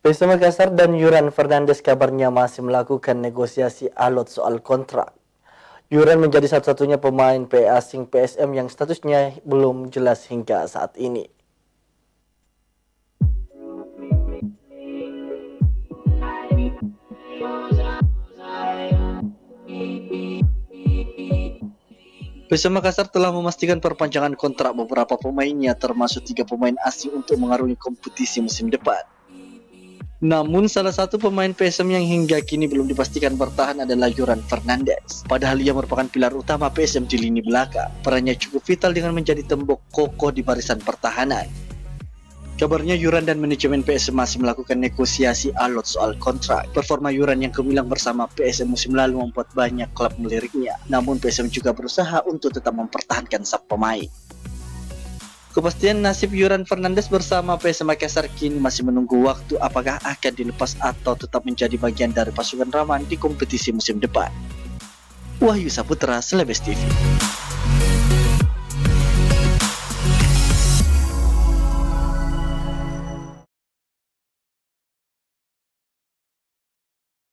PSM Makassar dan Yuran Fernandes kabarnya masih melakukan negosiasi alot soal kontrak. Yuran menjadi satu-satunya pemain asing PSM yang statusnya belum jelas hingga saat ini. PSM Makassar telah memastikan perpanjangan kontrak beberapa pemainnya, termasuk 3 pemain asing untuk mengarungi kompetisi musim depan. Namun salah satu pemain PSM yang hingga kini belum dipastikan bertahan adalah Yuran Fernandes. Padahal ia merupakan pilar utama PSM di lini belakang. Perannya cukup vital dengan menjadi tembok kokoh di barisan pertahanan. Kabarnya Yuran dan manajemen PSM masih melakukan negosiasi alot soal kontrak. Performa Yuran yang gemilang bersama PSM musim lalu membuat banyak klub meliriknya. Namun PSM juga berusaha untuk tetap mempertahankan sang pemain. Kepastian nasib Yuran Fernandes bersama PSM Makassar kini masih menunggu waktu apakah akan dilepas atau tetap menjadi bagian dari pasukan Rahman di kompetisi musim depan. Wahyu Saputra, Selebes TV.